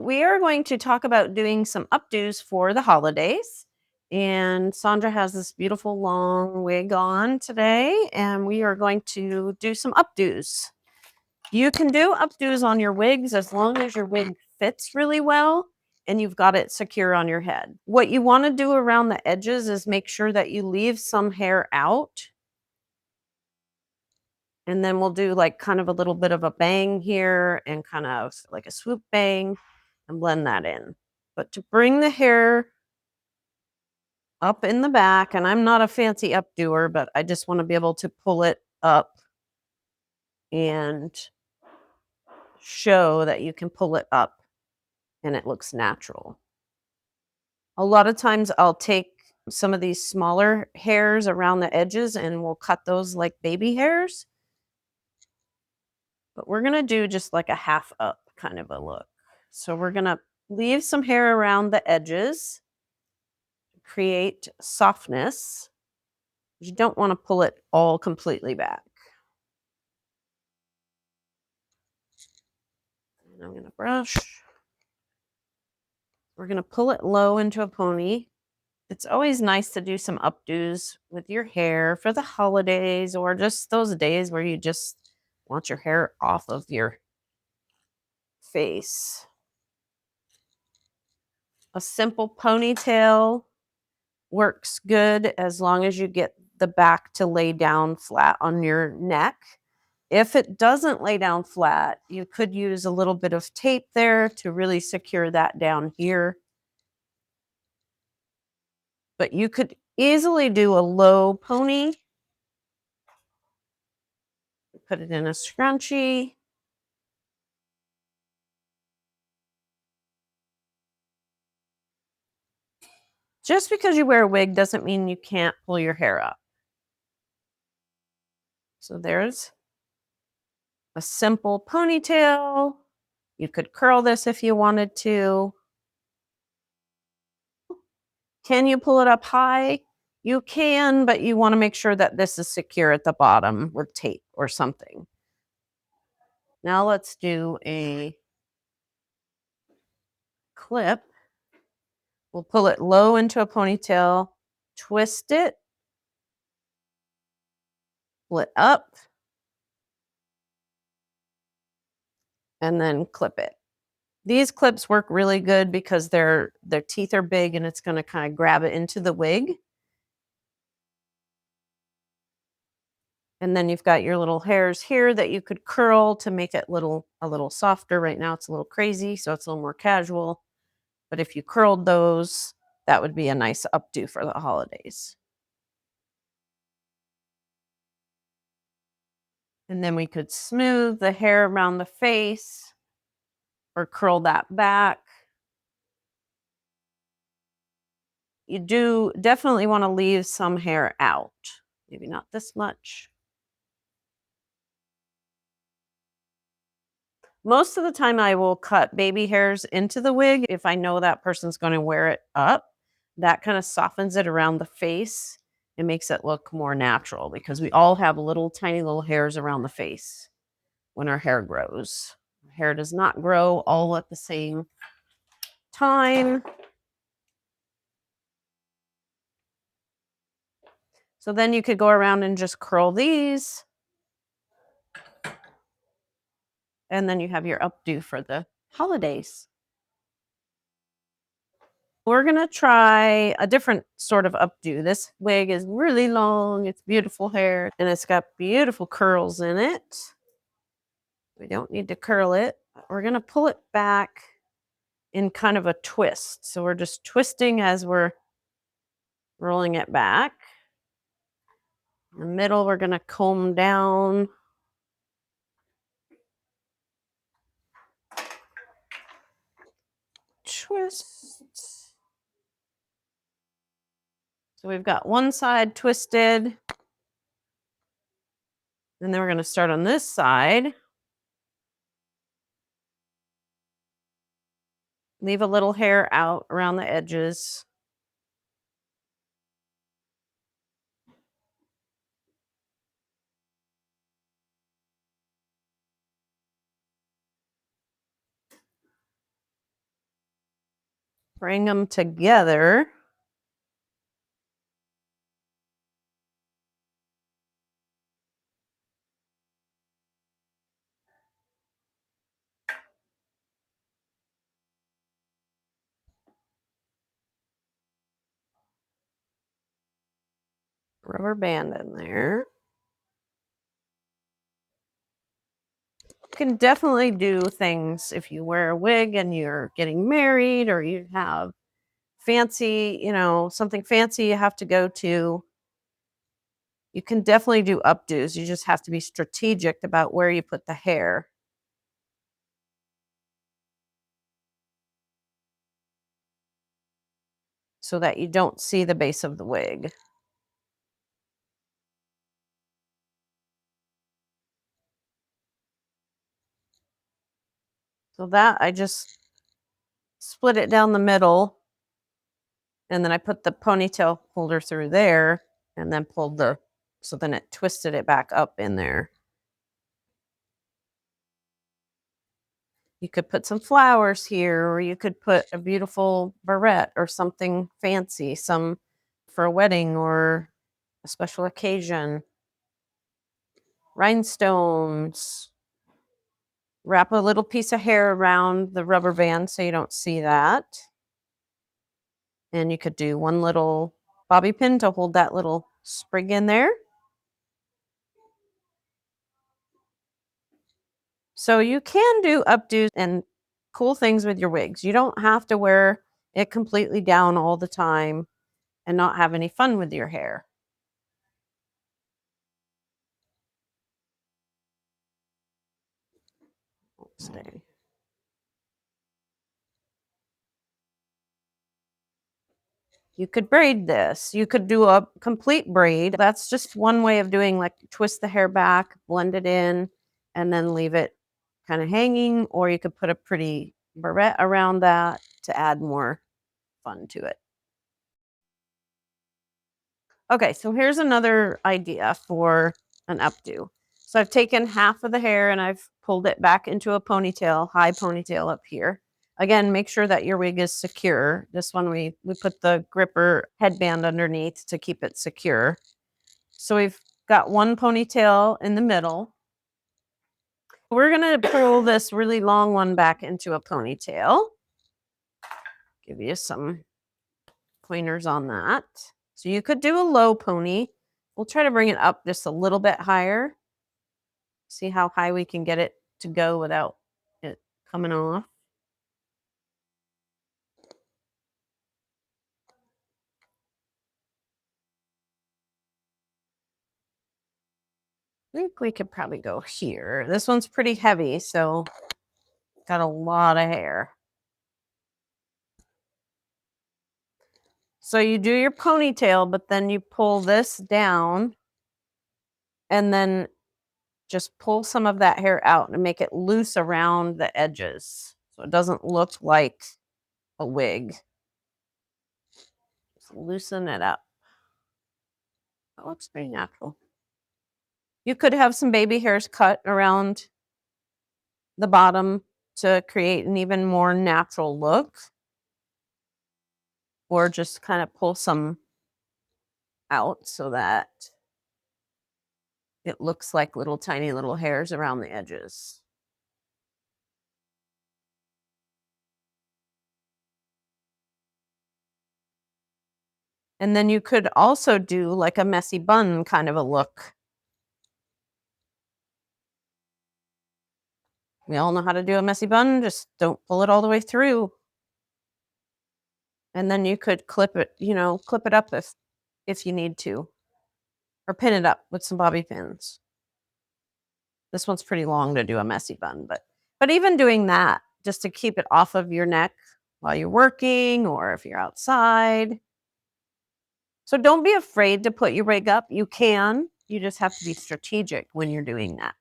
We are going to talk about doing some updos for the holidays. And Sandra has this beautiful long wig on today, and we are going to do some updos. You can do updos on your wigs as long as your wig fits really well and you've got it secure on your head. What you want to do around the edges is make sure that you leave some hair out. And then we'll do like kind of a little bit of a bang here and kind of like a swoop bang and blend that in. But to bring the hair up in the back, and I'm not a fancy updoer, but I just want to be able to pull it up and show that you can pull it up and it looks natural. A lot of times I'll take some of these smaller hairs around the edges and we'll cut those like baby hairs. But we're going to do just like a half up kind of a look. So we're going to leave some hair around the edges, create softness. You don't want to pull it all completely back. And I'm going to brush. We're going to pull it low into a pony. It's always nice to do some updos with your hair for the holidays or just those days where you just want your hair off of your face. A simple ponytail works good as long as you get the back to lay down flat on your neck. If it doesn't lay down flat, you could use a little bit of tape there to really secure that down here. But you could easily do a low pony. Put it in a scrunchie. Just because you wear a wig doesn't mean you can't pull your hair up. So there's a simple ponytail. You could curl this if you wanted to. Can you pull it up high? You can, but you want to make sure that this is secure at the bottom with tape or something. Now let's do a clip. We'll pull it low into a ponytail, twist it, pull it up, and then clip it. These clips work really good because their teeth are big and it's going to kind of grab it into the wig. And then you've got your little hairs here that you could curl to make it a little softer. Right now it's a little crazy, so it's a little more casual. But if you curled those, that would be a nice updo for the holidays. And then we could smooth the hair around the face or curl that back. You do definitely want to leave some hair out. Maybe not this much. Most of the time I will cut baby hairs into the wig if I know that person's going to wear it up. That kind of softens it around the face. It makes it look more natural because we all have tiny little hairs around the face when our hair grows. Hair does not grow all at the same time. So then you could go around and just curl these. And then you have your updo for the holidays. We're going to try a different sort of updo. This wig is really long. It's beautiful hair and it's got beautiful curls in it. We don't need to curl it. We're going to pull it back in kind of a twist. So we're just twisting as we're rolling it back. In the middle, we're going to comb down. Twist. So we've got one side twisted. And then we're going to start on this side. Leave a little hair out around the edges. Bring them together. Rubber band in there. You can definitely do things if you wear a wig and you're getting married or you have fancy, something fancy you have to go to. You can definitely do updos. You just have to be strategic about where you put the hair. So that you don't see the base of the wig. So that I just split it down the middle, and then I put the ponytail holder through there and then pulled so then it twisted it back up in there. You could put some flowers here, or you could put a beautiful barrette or something fancy, some for a wedding or a special occasion. Rhinestones. Wrap a little piece of hair around the rubber band so you don't see that. And you could do one little bobby pin to hold that little sprig in there. So you can do updos and cool things with your wigs. You don't have to wear it completely down all the time and not have any fun with your hair. Stay. You could braid this. You could do a complete braid. That's just one way of doing, like, twist the hair back, blend it in, and then leave it kind of hanging, or you could put a pretty barrette around that to add more fun to it. Okay, so here's another idea for an updo. So I've taken half of the hair and I've pulled it back into a ponytail, high ponytail up here. Again, make sure that your wig is secure. This one we put the gripper headband underneath to keep it secure. So we've got one ponytail in the middle. We're gonna pull this really long one back into a ponytail. Give you some pointers on that. So you could do a low pony. We'll try to bring it up just a little bit higher. See how high we can get it to go without it coming off. I think we could probably go here. This one's pretty heavy, so got a lot of hair. So you do your ponytail, but then you pull this down and then just pull some of that hair out and make it loose around the edges so it doesn't look like a wig. Just loosen it up. That looks pretty natural. You could have some baby hairs cut around the bottom to create an even more natural look, or just kind of pull some out so that it looks like little tiny little hairs around the edges. And then you could also do like a messy bun kind of a look. We all know how to do a messy bun, just don't pull it all the way through. And then you could clip it, clip it up if you need to, or pin it up with some bobby pins. This one's pretty long to do a messy bun, but even doing that just to keep it off of your neck while you're working or if you're outside. So don't be afraid to put your wig up. You can. You just have to be strategic when you're doing that.